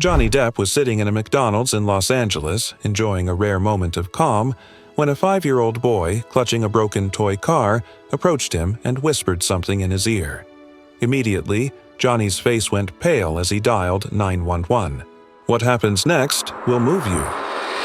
Johnny Depp was sitting in a McDonald's in Los Angeles, enjoying a rare moment of calm, when a 5-year-old boy, clutching a broken toy car, approached him and whispered something in his ear. Immediately, Johnny's face went pale as he dialed 911. What happens next will move you.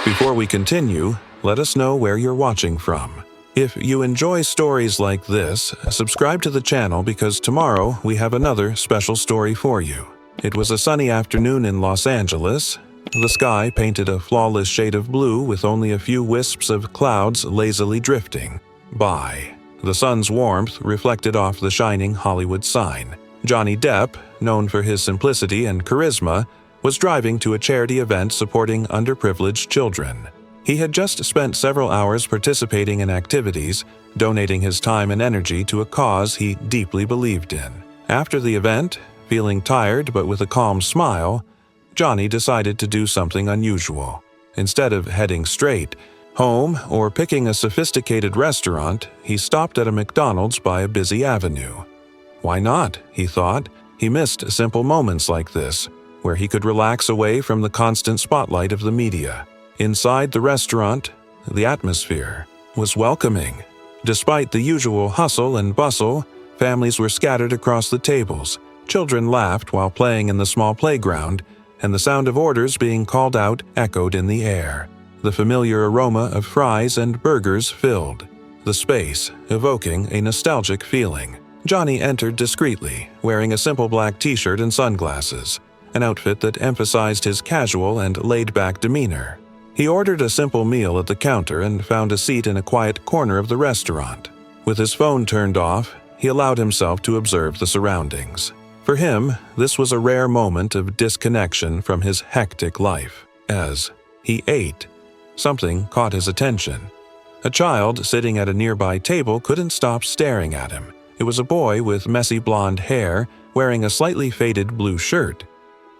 Before we continue, let us know where you're watching from. If you enjoy stories like this, subscribe to the channel because tomorrow we have another special story for you. It was a sunny afternoon in Los Angeles. The sky painted a flawless shade of blue with only a few wisps of clouds lazily drifting by. The sun's warmth reflected off the shining Hollywood sign. Johnny Depp, known for his simplicity and charisma, was driving to a charity event supporting underprivileged children. He had just spent several hours participating in activities, donating his time and energy to a cause he deeply believed in. After the event, feeling tired but with a calm smile, Johnny decided to do something unusual. Instead of heading straight home or picking a sophisticated restaurant, he stopped at a McDonald's by a busy avenue. Why not, he thought. He missed simple moments like this, where he could relax away from the constant spotlight of the media. Inside the restaurant, the atmosphere was welcoming. Despite the usual hustle and bustle, families were scattered across the tables. Children laughed while playing in the small playground, and the sound of orders being called out echoed in the air. The familiar aroma of fries and burgers filled the space, evoking a nostalgic feeling. Johnny entered discreetly, wearing a simple black t-shirt and sunglasses, an outfit that emphasized his casual and laid-back demeanor. He ordered a simple meal at the counter and found a seat in a quiet corner of the restaurant. With his phone turned off, he allowed himself to observe the surroundings. For him, this was a rare moment of disconnection from his hectic life. As he ate, something caught his attention. A child sitting at a nearby table couldn't stop staring at him. It was a boy with messy blonde hair, wearing a slightly faded blue shirt.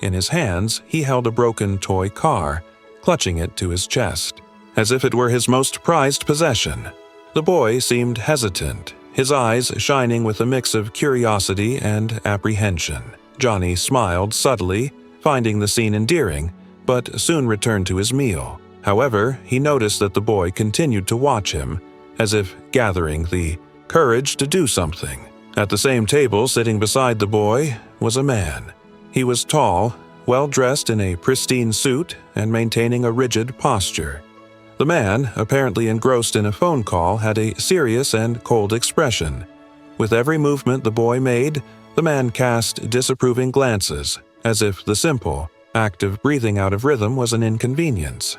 In his hands, he held a broken toy car, clutching it to his chest, as if it were his most prized possession. The boy seemed hesitant, his eyes shining with a mix of curiosity and apprehension. Johnny smiled subtly, finding the scene endearing, but soon returned to his meal. However, he noticed that the boy continued to watch him, as if gathering the courage to do something. At the same table, sitting beside the boy, was a man. He was tall, well-dressed in a pristine suit and maintaining a rigid posture. The man, apparently engrossed in a phone call, had a serious and cold expression. With every movement the boy made, the man cast disapproving glances, as if the simple act of breathing out of rhythm was an inconvenience.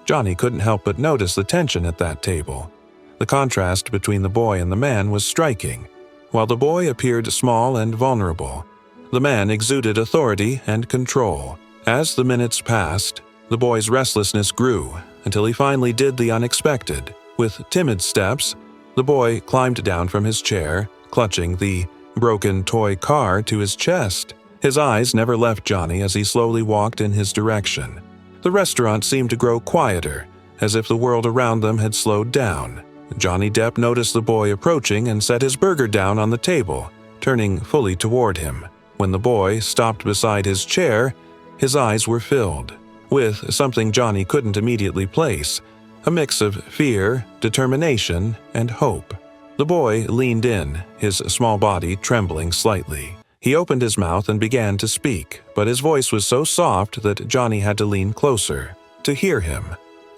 Johnny couldn't help but notice the tension at that table. The contrast between the boy and the man was striking. While the boy appeared small and vulnerable, the man exuded authority and control. As the minutes passed, the boy's restlessness grew, until he finally did the unexpected. With timid steps, the boy climbed down from his chair, clutching the broken toy car to his chest. His eyes never left Johnny as he slowly walked in his direction. The restaurant seemed to grow quieter, as if the world around them had slowed down. Johnny Depp noticed the boy approaching and set his burger down on the table, turning fully toward him. When the boy stopped beside his chair, his eyes were filled with something Johnny couldn't immediately place, a mix of fear, determination, and hope. The boy leaned in, his small body trembling slightly. He opened his mouth and began to speak, but his voice was so soft that Johnny had to lean closer to hear him.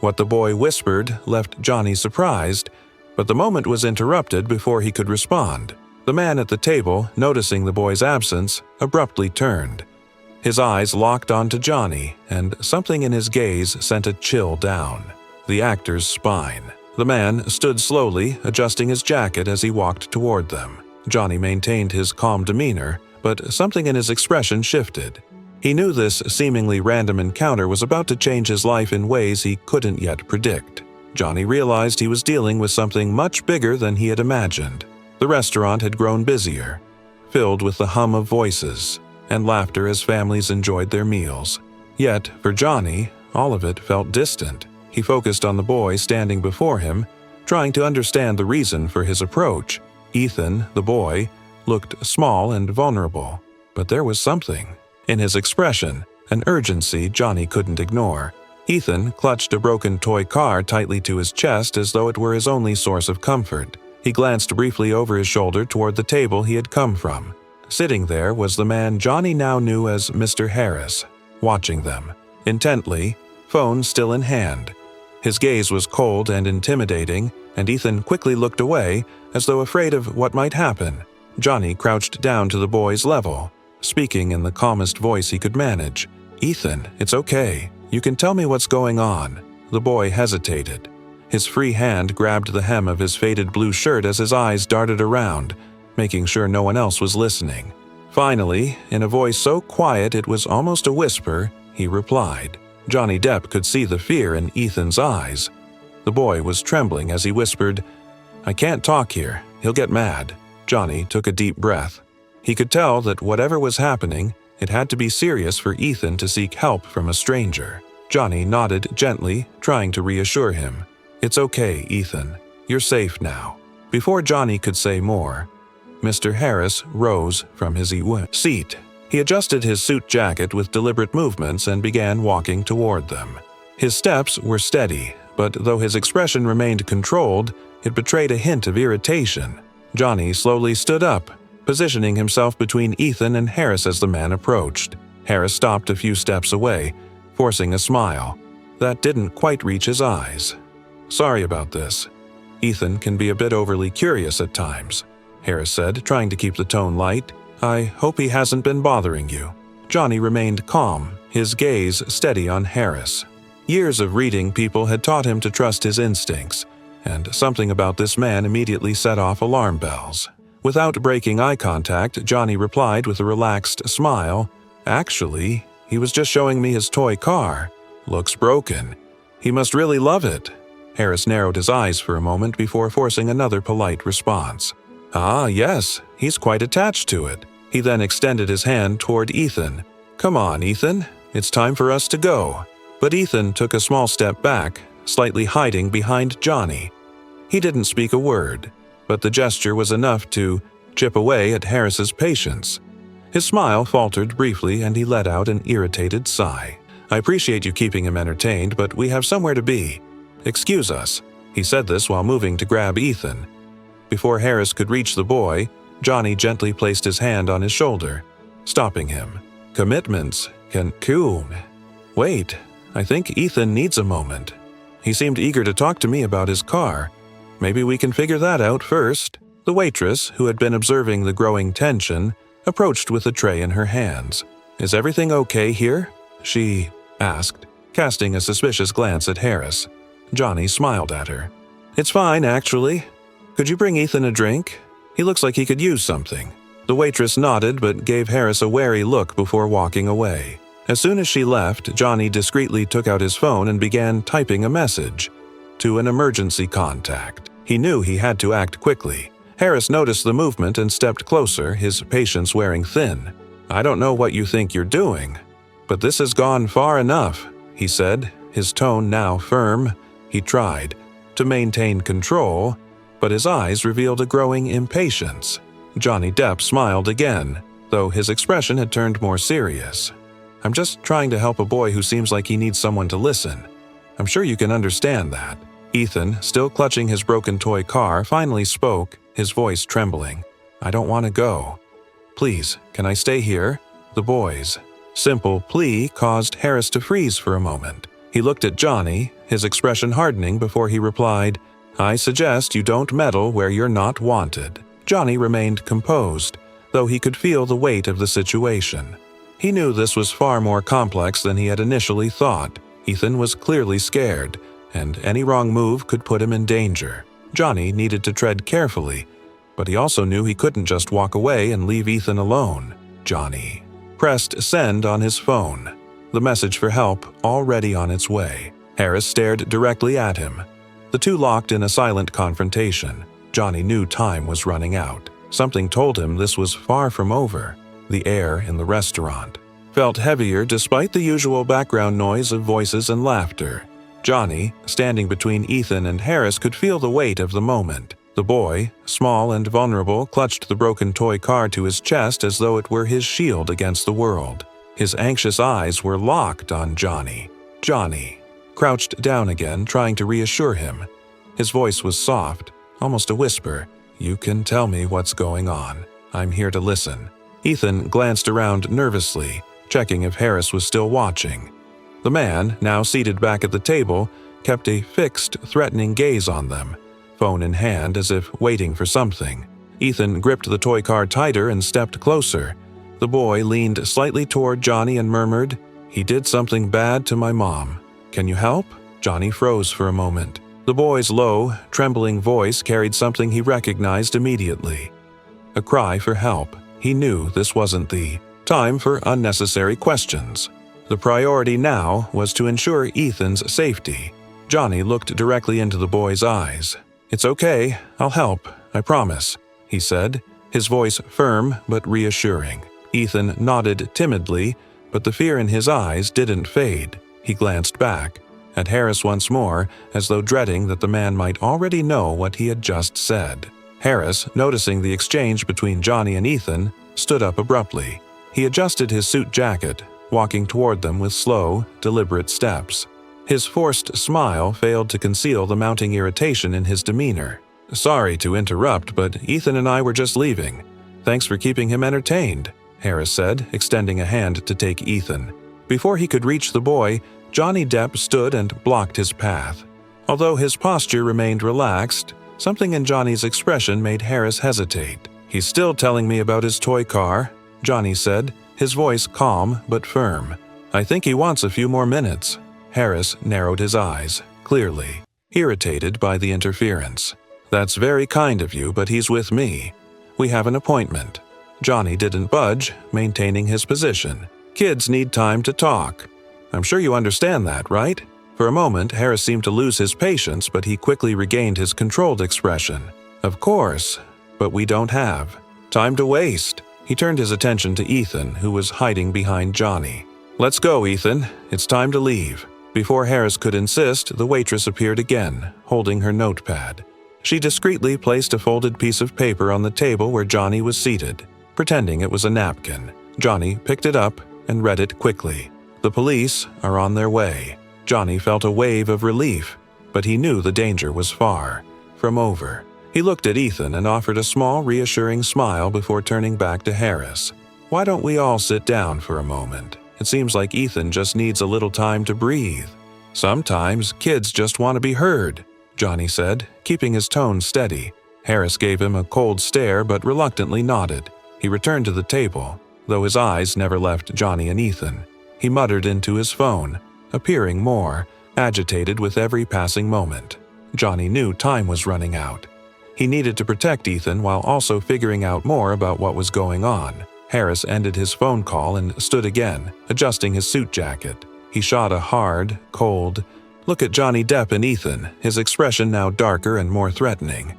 What the boy whispered left Johnny surprised, but the moment was interrupted before he could respond. The man at the table, noticing the boy's absence, abruptly turned. His eyes locked onto Johnny, and something in his gaze sent a chill down the actor's spine. The man stood slowly, adjusting his jacket as he walked toward them. Johnny maintained his calm demeanor, but something in his expression shifted. He knew this seemingly random encounter was about to change his life in ways he couldn't yet predict. Johnny realized he was dealing with something much bigger than he had imagined. The restaurant had grown busier, filled with the hum of voices and laughter as families enjoyed their meals. Yet, for Johnny, all of it felt distant. He focused on the boy standing before him, trying to understand the reason for his approach. Ethan, the boy, looked small and vulnerable, but there was something in his expression. an urgency Johnny couldn't ignore. Ethan clutched a broken toy car tightly to his chest as though it were his only source of comfort. He glanced briefly over his shoulder toward the table he had come from. Sitting there was the man Johnny now knew as Mr. Harris, watching them, intently, phone still in hand. His gaze was cold and intimidating, and Ethan quickly looked away, as though afraid of what might happen. Johnny crouched down to the boy's level, speaking in the calmest voice he could manage. "Ethan, it's okay. You can tell me what's going on." The boy hesitated. His free hand grabbed the hem of his faded blue shirt as his eyes darted around, making sure no one else was listening. Finally, in a voice so quiet it was almost a whisper, he replied. Johnny Depp could see the fear in Ethan's eyes. The boy was trembling as he whispered, "I can't talk here. He'll get mad." Johnny took a deep breath. He could tell that whatever was happening, it had to be serious for Ethan to seek help from a stranger. Johnny nodded gently, trying to reassure him. "It's okay, Ethan. You're safe now." Before Johnny could say more, Mr. Harris rose from his seat. He adjusted his suit jacket with deliberate movements and began walking toward them. His steps were steady, but though his expression remained controlled, it betrayed a hint of irritation. Johnny slowly stood up, positioning himself between Ethan and Harris as the man approached. Harris stopped a few steps away, forcing a smile that didn't quite reach his eyes. "Sorry about this. Ethan can be a bit overly curious at times," Harris said, trying to keep the tone light. "I hope he hasn't been bothering you." Johnny remained calm, his gaze steady on Harris. Years of reading people had taught him to trust his instincts, and something about this man immediately set off alarm bells. Without breaking eye contact, Johnny replied with a relaxed smile, "Actually, he was just showing me his toy car. Looks broken. He must really love it." Harris narrowed his eyes for a moment before forcing another polite response. "Ah, yes, he's quite attached to it." He then extended his hand toward Ethan. "Come on, Ethan. It's time for us to go." But Ethan took a small step back, slightly hiding behind Johnny. He didn't speak a word, but the gesture was enough to chip away at Harris's patience. His smile faltered briefly and he let out an irritated sigh. "I appreciate you keeping him entertained, but we have somewhere to be. Excuse us." He said this while moving to grab Ethan. Before Harris could reach the boy, Johnny gently placed his hand on his shoulder, stopping him. "Commitments can cool. Wait, I think Ethan needs a moment. He seemed eager to talk to me about his car. Maybe we can figure that out first." The waitress, who had been observing the growing tension, approached with a tray in her hands. "Is everything okay here?" she asked, casting a suspicious glance at Harris. Johnny smiled at her. "It's fine, actually. Could you bring Ethan a drink? He looks like he could use something." The waitress nodded but gave Harris a wary look before walking away. As soon as she left, Johnny discreetly took out his phone and began typing a message to an emergency contact. He knew he had to act quickly. Harris noticed the movement and stepped closer, his patience wearing thin. "I don't know what you think you're doing, but this has gone far enough," he said, his tone now firm. He tried to maintain control, but his eyes revealed a growing impatience. Johnny Depp smiled again, though his expression had turned more serious. "I'm just trying to help a boy who seems like he needs someone to listen. I'm sure you can understand that." Ethan, still clutching his broken toy car, finally spoke, his voice trembling. "I don't want to go. Please, can I stay here?" The boy's simple plea caused Harris to freeze for a moment. He looked at Johnny, his expression hardening before he replied, "I suggest you don't meddle where you're not wanted." Johnny remained composed, though he could feel the weight of the situation. He knew this was far more complex than he had initially thought. Ethan was clearly scared, and any wrong move could put him in danger. Johnny needed to tread carefully, but he also knew he couldn't just walk away and leave Ethan alone. Johnny pressed send on his phone, the message for help already on its way. Harris stared directly at him. The two locked in a silent confrontation. Johnny knew time was running out. Something told him this was far from over. The air in the restaurant felt heavier despite the usual background noise of voices and laughter. Johnny, standing between Ethan and Harris, could feel the weight of the moment. The boy, small and vulnerable, clutched the broken toy car to his chest as though it were his shield against the world. His anxious eyes were locked on Johnny. Johnny crouched down again, trying to reassure him. His voice was soft, almost a whisper. "You can tell me what's going on. I'm here to listen." Ethan glanced around nervously, checking if Harris was still watching. The man, now seated back at the table, kept a fixed, threatening gaze on them, phone in hand as if waiting for something. Ethan gripped the toy car tighter and stepped closer. The boy leaned slightly toward Johnny and murmured, "He did something bad to my mom. Can you help?" Johnny froze for a moment. The boy's low, trembling voice carried something he recognized immediately. A cry for help. He knew this wasn't the time for unnecessary questions. The priority now was to ensure Ethan's safety. Johnny looked directly into the boy's eyes. "It's okay, I'll help, I promise," he said, his voice firm but reassuring. Ethan nodded timidly, but the fear in his eyes didn't fade. He glanced back at Harris once more, as though dreading that the man might already know what he had just said. Harris, noticing the exchange between Johnny and Ethan, stood up abruptly. He adjusted his suit jacket, walking toward them with slow, deliberate steps. His forced smile failed to conceal the mounting irritation in his demeanor. "Sorry to interrupt, but Ethan and I were just leaving. Thanks for keeping him entertained," Harris said, extending a hand to take Ethan. Before he could reach the boy, Johnny Depp stood and blocked his path. Although his posture remained relaxed, something in Johnny's expression made Harris hesitate. "He's still telling me about his toy car," Johnny said, his voice calm but firm. "I think he wants a few more minutes." Harris narrowed his eyes, clearly irritated by the interference. "That's very kind of you, but he's with me. We have an appointment." Johnny didn't budge, maintaining his position. "Kids need time to talk. I'm sure you understand that, right?" For a moment, Harris seemed to lose his patience, but he quickly regained his controlled expression. "Of course, but we don't have time to waste." He turned his attention to Ethan, who was hiding behind Johnny. "Let's go, Ethan. It's time to leave." Before Harris could insist, the waitress appeared again, holding her notepad. She discreetly placed a folded piece of paper on the table where Johnny was seated, pretending it was a napkin. Johnny picked it up and read it quickly. "The police are on their way." Johnny felt a wave of relief, but he knew the danger was far from over. He looked at Ethan and offered a small, reassuring smile before turning back to Harris. "Why don't we all sit down for a moment? It seems like Ethan just needs a little time to breathe." "Sometimes kids just want to be heard," Johnny said, keeping his tone steady. Harris gave him a cold stare but reluctantly nodded. He returned to the table, though his eyes never left Johnny and Ethan. He muttered into his phone, appearing more agitated with every passing moment. Johnny knew time was running out. He needed to protect Ethan while also figuring out more about what was going on. Harris ended his phone call and stood again, adjusting his suit jacket. He shot a hard, cold look at Johnny Depp and Ethan, his expression now darker and more threatening.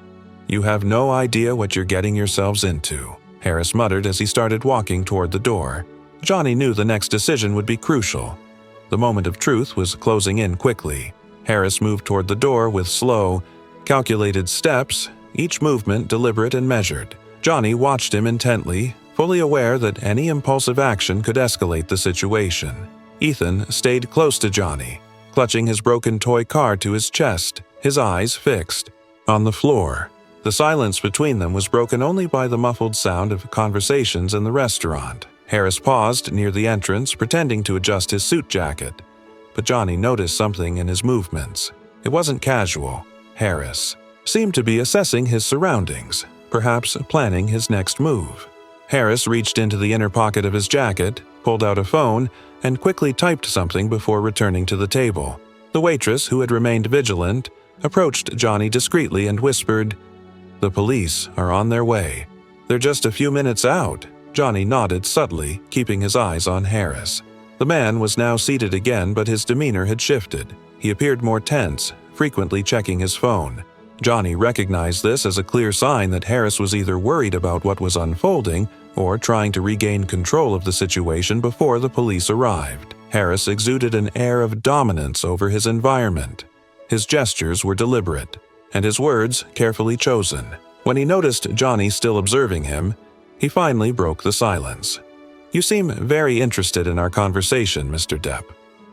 "You have no idea what you're getting yourselves into," Harris muttered as he started walking toward the door. Johnny knew the next decision would be crucial. The moment of truth was closing in quickly. Harris moved toward the door with slow, calculated steps, each movement deliberate and measured. Johnny watched him intently, fully aware that any impulsive action could escalate the situation. Ethan stayed close to Johnny, clutching his broken toy car to his chest, his eyes fixed on the floor. The silence between them was broken only by the muffled sound of conversations in the restaurant. Harris paused near the entrance, pretending to adjust his suit jacket. But Johnny noticed something in his movements. It wasn't casual. Harris seemed to be assessing his surroundings, perhaps planning his next move. Harris reached into the inner pocket of his jacket, pulled out a phone, and quickly typed something before returning to the table. The waitress, who had remained vigilant, approached Johnny discreetly and whispered, "The police are on their way. They're just a few minutes out." Johnny nodded subtly, keeping his eyes on Harris. The man was now seated again, but his demeanor had shifted. He appeared more tense, frequently checking his phone. Johnny recognized this as a clear sign that Harris was either worried about what was unfolding or trying to regain control of the situation before the police arrived. Harris exuded an air of dominance over his environment. His gestures were deliberate, and his words carefully chosen. When he noticed Johnny still observing him, he finally broke the silence. "You seem very interested in our conversation, Mr. Depp,"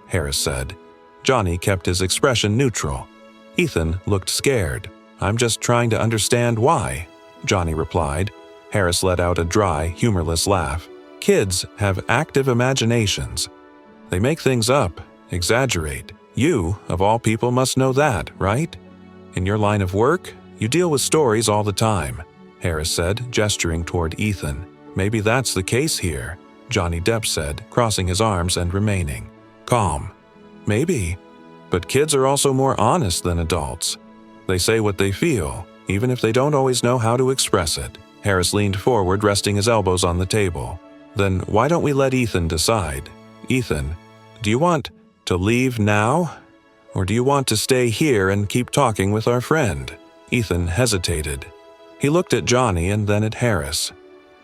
Harris said. Johnny kept his expression neutral. Ethan looked scared. "I'm just trying to understand why," Johnny replied. Harris let out a dry, humorless laugh. "Kids have active imaginations. They make things up, exaggerate. You, of all people, must know that, right? In your line of work, you deal with stories all the time," Harris said, gesturing toward Ethan. "Maybe that's the case here," Johnny Depp said, crossing his arms and remaining calm. "Maybe. But kids are also more honest than adults. They say what they feel, even if they don't always know how to express it." Harris leaned forward, resting his elbows on the table. "Then why don't we let Ethan decide? Ethan, do you want to leave now? Or do you want to stay here and keep talking with our friend?" Ethan hesitated. He looked at Johnny and then at Harris.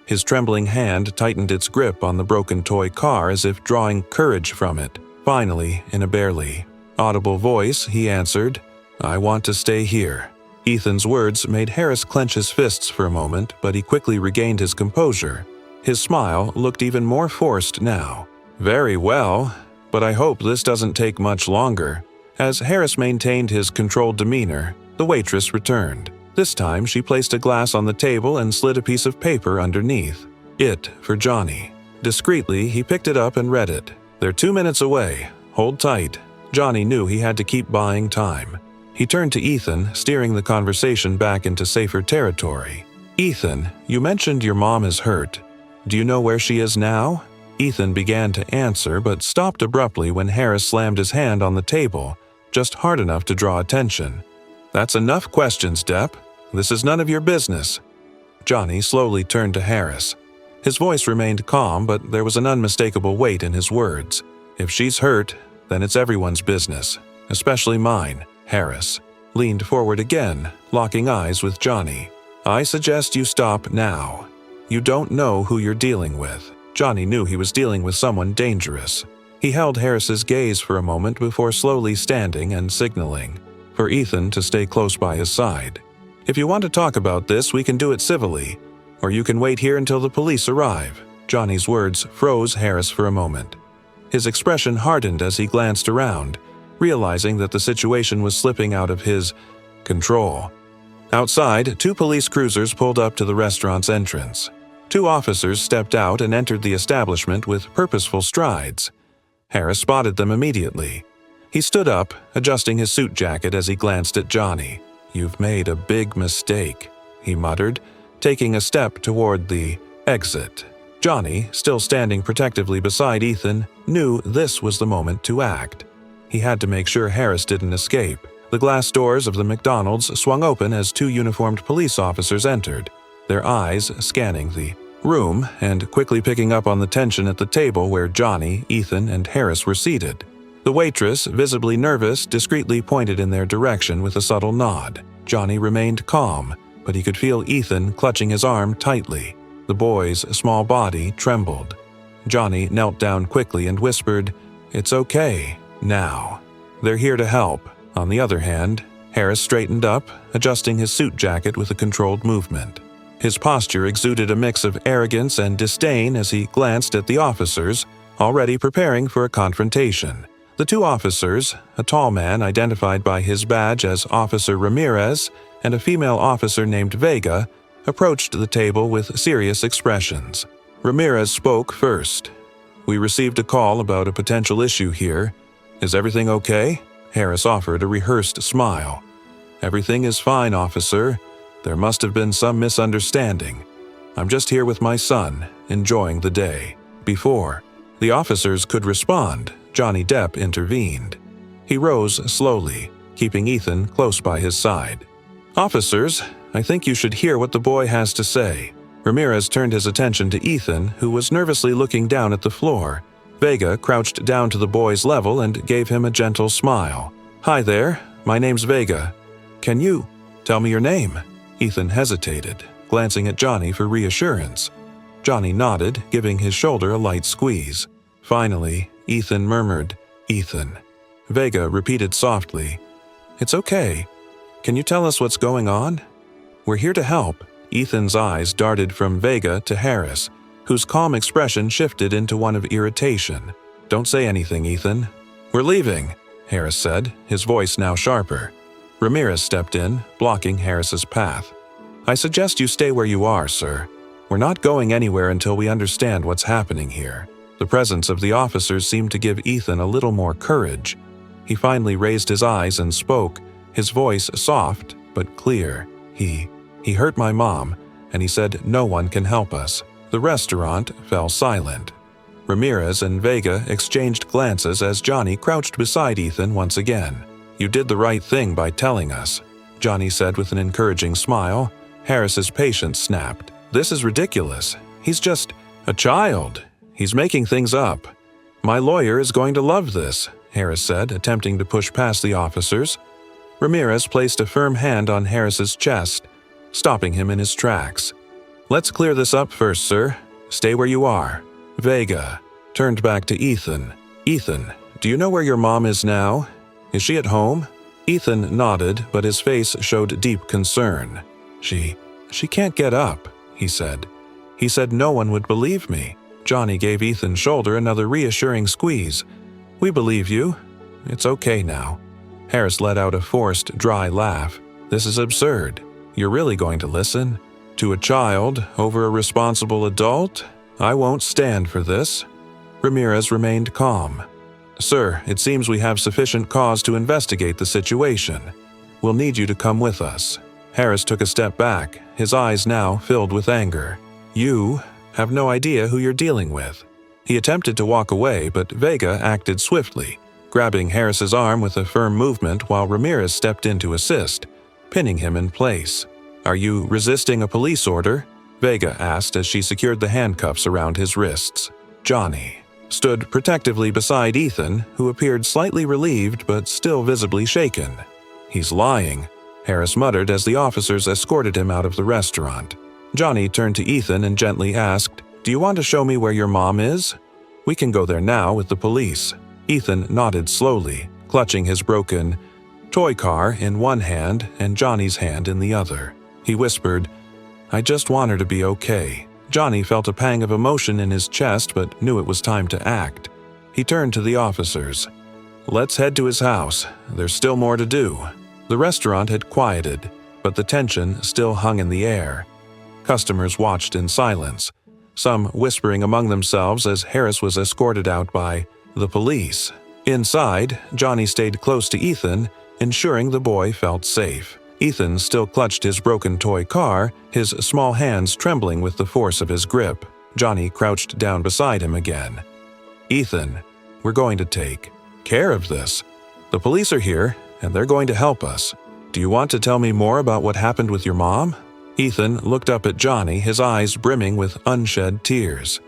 His trembling hand tightened its grip on the broken toy car as if drawing courage from it. Finally, in a barely audible voice, he answered, "I want to stay here." Ethan's words made Harris clench his fists for a moment, but he quickly regained his composure. His smile looked even more forced now. "Very well, but I hope this doesn't take much longer." As Harris maintained his controlled demeanor, the waitress returned. This time, she placed a glass on the table and slid a piece of paper underneath. "It for Johnny." Discreetly, he picked it up and read it. "They're 2 minutes away. Hold tight." Johnny knew he had to keep buying time. He turned to Ethan, steering the conversation back into safer territory. "Ethan, you mentioned your mom is hurt. Do you know where she is now?" Ethan began to answer, but stopped abruptly when Harris slammed his hand on the table, just hard enough to draw attention. "That's enough questions, Depp. This is none of your business." Johnny slowly turned to Harris. His voice remained calm, but there was an unmistakable weight in his words. "If she's hurt, then it's everyone's business, especially mine." Harris leaned forward again, locking eyes with Johnny. "I suggest you stop now. You don't know who you're dealing with." Johnny knew he was dealing with someone dangerous. He held Harris's gaze for a moment before slowly standing and signaling for Ethan to stay close by his side. "If you want to talk about this, we can do it civilly, or you can wait here until the police arrive." Johnny's words froze Harris for a moment. His expression hardened as he glanced around, realizing that the situation was slipping out of his control. Outside, 2 police cruisers pulled up to the restaurant's entrance. 2 officers stepped out and entered the establishment with purposeful strides. Harris spotted them immediately. He stood up, adjusting his suit jacket as he glanced at Johnny. "You've made a big mistake," he muttered, taking a step toward the exit. Johnny, still standing protectively beside Ethan, knew this was the moment to act. He had to make sure Harris didn't escape. The glass doors of the McDonald's swung open as 2 uniformed police officers entered, their eyes scanning the room and quickly picking up on the tension at the table where Johnny, Ethan, and Harris were seated. The waitress, visibly nervous, discreetly pointed in their direction with a subtle nod. Johnny remained calm, but he could feel Ethan clutching his arm tightly. The boy's small body trembled. Johnny knelt down quickly and whispered, "It's okay, now. They're here to help." On the other hand, Harris straightened up, adjusting his suit jacket with a controlled movement. His posture exuded a mix of arrogance and disdain as he glanced at the officers, already preparing for a confrontation. The 2 officers, a tall man identified by his badge as Officer Ramirez and a female officer named Vega, approached the table with serious expressions. Ramirez spoke first. "We received a call about a potential issue here. Is everything okay?" Harris offered a rehearsed smile. "Everything is fine, officer. There must have been some misunderstanding. I'm just here with my son, enjoying the day." Before the officers could respond, Johnny Depp intervened. He rose slowly, keeping Ethan close by his side. "Officers, I think you should hear what the boy has to say." Ramirez turned his attention to Ethan, who was nervously looking down at the floor. Vega crouched down to the boy's level and gave him a gentle smile. "Hi there, my name's Vega. Can you tell me your name?" Ethan hesitated, glancing at Johnny for reassurance. Johnny nodded, giving his shoulder a light squeeze. Finally, Ethan murmured, "Ethan." Vega repeated softly, "It's okay. Can you tell us what's going on?" "We're here to help." Ethan's eyes darted from Vega to Harris, whose calm expression shifted into one of irritation. "Don't say anything, Ethan." "We're leaving," Harris said, his voice now sharper. Ramirez stepped in, blocking Harris's path. "I suggest you stay where you are, sir. We're not going anywhere until we understand what's happening here." The presence of the officers seemed to give Ethan a little more courage. He finally raised his eyes and spoke, his voice soft but clear. He hurt my mom, and he said no one can help us." The restaurant fell silent. Ramirez and Vega exchanged glances as Johnny crouched beside Ethan once again. "You did the right thing by telling us," Johnny said with an encouraging smile. Harris's patience snapped. "This is ridiculous. He's just a child. He's making things up." "My lawyer is going to love this," Harris said, attempting to push past the officers. Ramirez placed a firm hand on Harris's chest, stopping him in his tracks. "Let's clear this up first, sir. Stay where you are." Vega turned back to Ethan. "Ethan, do you know where your mom is now? Is she at home?" Ethan nodded, but his face showed deep concern. She can't get up," he said. "He said no one would believe me." Johnny gave Ethan's shoulder another reassuring squeeze. "We believe you. It's okay now." Harris let out a forced, dry laugh. "This is absurd. You're really going to listen? To a child over a responsible adult? I won't stand for this." Ramirez remained calm. "Sir, it seems we have sufficient cause to investigate the situation. We'll need you to come with us." Harris took a step back, his eyes now filled with anger. "You have no idea who you're dealing with." He attempted to walk away, but Vega acted swiftly, grabbing Harris's arm with a firm movement while Ramirez stepped in to assist, pinning him in place. "Are you resisting a police order?" Vega asked as she secured the handcuffs around his wrists. Johnny stood protectively beside Ethan, who appeared slightly relieved but still visibly shaken. "He's lying," Harris muttered as the officers escorted him out of the restaurant. Johnny turned to Ethan and gently asked, "Do you want to show me where your mom is? We can go there now with the police." Ethan nodded slowly, clutching his broken toy car in one hand and Johnny's hand in the other. He whispered, "I just want her to be okay." Johnny felt a pang of emotion in his chest but knew it was time to act. He turned to the officers. "Let's head to his house. There's still more to do." The restaurant had quieted, but the tension still hung in the air. Customers watched in silence, some whispering among themselves as Harris was escorted out by the police. Inside, Johnny stayed close to Ethan, ensuring the boy felt safe. Ethan still clutched his broken toy car, his small hands trembling with the force of his grip. Johnny crouched down beside him again. "Ethan, we're going to take care of this. The police are here, and they're going to help us. Do you want to tell me more about what happened with your mom?" Ethan looked up at Johnny, his eyes brimming with unshed tears.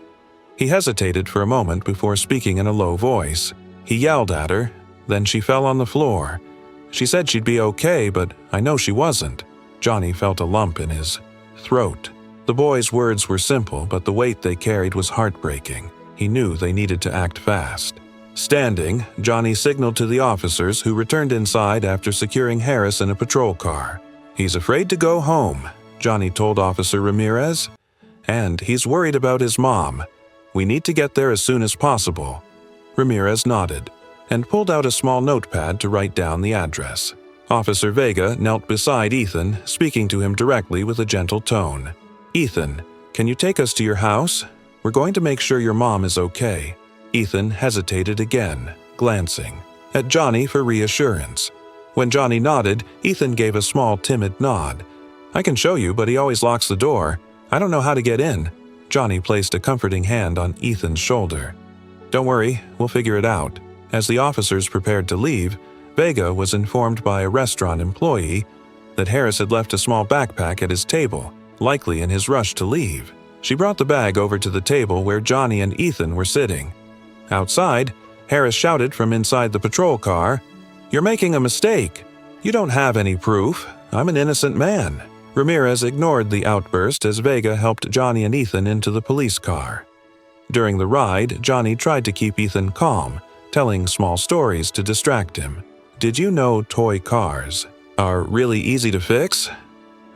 He hesitated for a moment before speaking in a low voice. He yelled at her, then she fell on the floor. She said she'd be okay, but I know she wasn't. Johnny felt a lump in his throat. The boy's words were simple, but the weight they carried was heartbreaking. He knew they needed to act fast. Standing, Johnny signaled to the officers who returned inside after securing Harris in a patrol car. "He's afraid to go home," Johnny told Officer Ramirez. "And he's worried about his mom. We need to get there as soon as possible." Ramirez nodded and pulled out a small notepad to write down the address. Officer Vega knelt beside Ethan, speaking to him directly with a gentle tone. "Ethan, can you take us to your house? We're going to make sure your mom is okay." Ethan hesitated again, glancing at Johnny for reassurance. When Johnny nodded, Ethan gave a small timid nod. "I can show you, but he always locks the door. I don't know how to get in." Johnny placed a comforting hand on Ethan's shoulder. "Don't worry, we'll figure it out." As the officers prepared to leave, Vega was informed by a restaurant employee that Harris had left a small backpack at his table, likely in his rush to leave. She brought the bag over to the table where Johnny and Ethan were sitting. Outside, Harris shouted from inside the patrol car, "You're making a mistake. You don't have any proof. I'm an innocent man." Ramirez ignored the outburst as Vega helped Johnny and Ethan into the police car. During the ride, Johnny tried to keep Ethan calm, telling small stories to distract him. "Did you know toy cars are really easy to fix?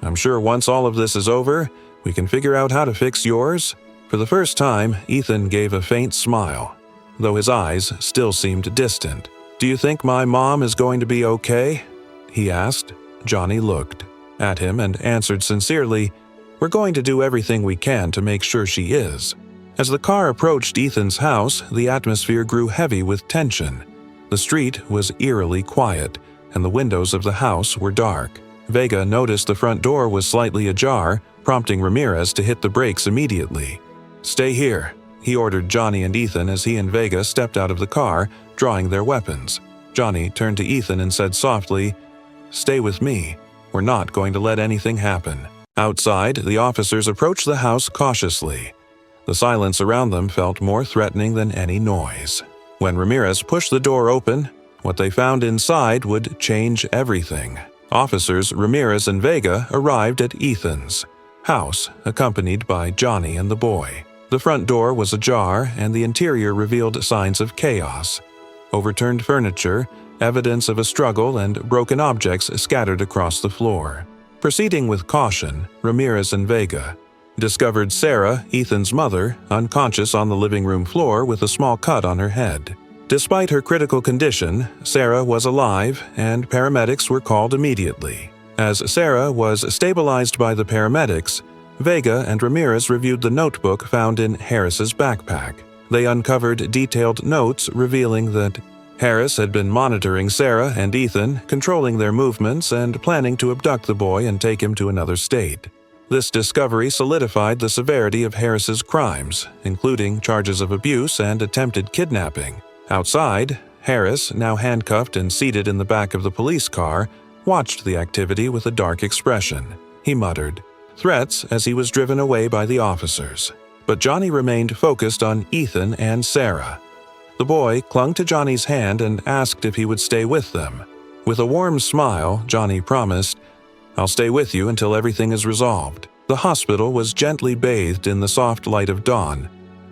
I'm sure once all of this is over, we can figure out how to fix yours." For the first time, Ethan gave a faint smile, though his eyes still seemed distant. "Do you think my mom is going to be okay?" he asked. Johnny looked at him and answered sincerely, "We're going to do everything we can to make sure she is." As the car approached Ethan's house, the atmosphere grew heavy with tension. The street was eerily quiet, and the windows of the house were dark. Vega noticed the front door was slightly ajar, prompting Ramirez to hit the brakes immediately. "Stay here," he ordered Johnny and Ethan as he and Vega stepped out of the car, drawing their weapons. Johnny turned to Ethan and said softly, "Stay with me. We're not going to let anything happen." Outside, the officers approached the house cautiously. The silence around them felt more threatening than any noise. When Ramirez pushed the door open, what they found inside would change everything. Officers Ramirez and Vega arrived at Ethan's house, accompanied by Johnny and the boy. The front door was ajar, and the interior revealed signs of chaos. Overturned furniture, evidence of a struggle, and broken objects scattered across the floor. Proceeding with caution, Ramirez and Vega discovered Sarah, Ethan's mother, unconscious on the living room floor with a small cut on her head. Despite her critical condition, Sarah was alive, and paramedics were called immediately. As Sarah was stabilized by the paramedics, Vega and Ramirez reviewed the notebook found in Harris's backpack. They uncovered detailed notes revealing that Harris had been monitoring Sarah and Ethan, controlling their movements and planning to abduct the boy and take him to another state. This discovery solidified the severity of Harris's crimes, including charges of abuse and attempted kidnapping. Outside, Harris, now handcuffed and seated in the back of the police car, watched the activity with a dark expression. He muttered threats as he was driven away by the officers. But Johnny remained focused on Ethan and Sarah. The boy clung to Johnny's hand and asked if he would stay with them. With a warm smile, Johnny promised, "I'll stay with you until everything is resolved." The hospital was gently bathed in the soft light of dawn,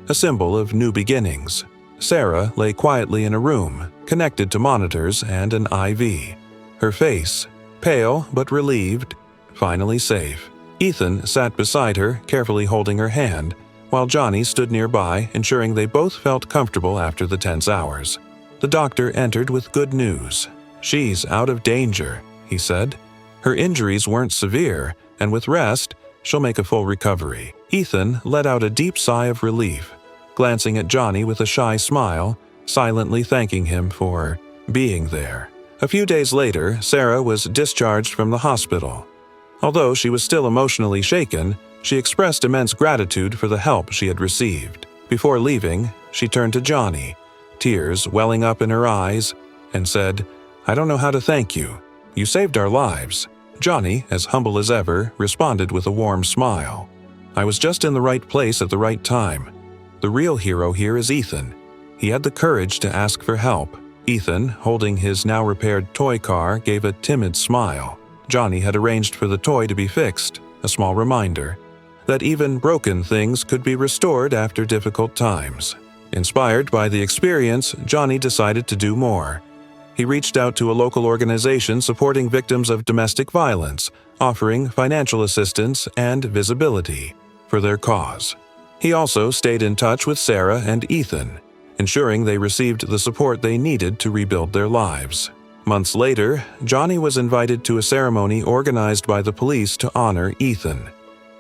a symbol of new beginnings. Sarah lay quietly in a room, connected to monitors and an IV. Her face, pale but relieved, finally safe. Ethan sat beside her, carefully holding her hand, while Johnny stood nearby, ensuring they both felt comfortable after the tense hours. The doctor entered with good news. "She's out of danger," he said. "Her injuries weren't severe, and with rest, she'll make a full recovery." Ethan let out a deep sigh of relief, glancing at Johnny with a shy smile, silently thanking him for being there. A few days later, Sarah was discharged from the hospital. Although she was still emotionally shaken, she expressed immense gratitude for the help she had received. Before leaving, she turned to Johnny, tears welling up in her eyes, and said, "I don't know how to thank you. You saved our lives." Johnny, as humble as ever, responded with a warm smile. "I was just in the right place at the right time. The real hero here is Ethan. He had the courage to ask for help." Ethan, holding his now-repaired toy car, gave a timid smile. Johnny had arranged for the toy to be fixed, a small reminder that even broken things could be restored after difficult times. Inspired by the experience, Johnny decided to do more. He reached out to a local organization supporting victims of domestic violence, offering financial assistance and visibility for their cause. He also stayed in touch with Sarah and Ethan, ensuring they received the support they needed to rebuild their lives. Months later, Johnny was invited to a ceremony organized by the police to honor Ethan.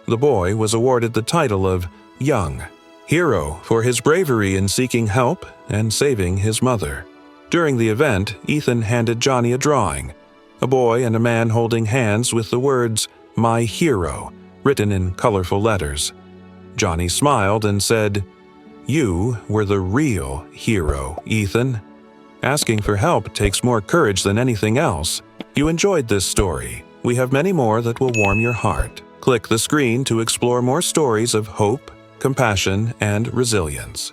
The boy was awarded the title of Young Hero for his bravery in seeking help and saving his mother. During the event, Ethan handed Johnny a drawing, a boy and a man holding hands with the words, "My Hero," written in colorful letters. Johnny smiled and said, "You were the real hero, Ethan. Asking for help takes more courage than anything else." You enjoyed this story. We have many more that will warm your heart. Click the screen to explore more stories of hope, compassion, and resilience.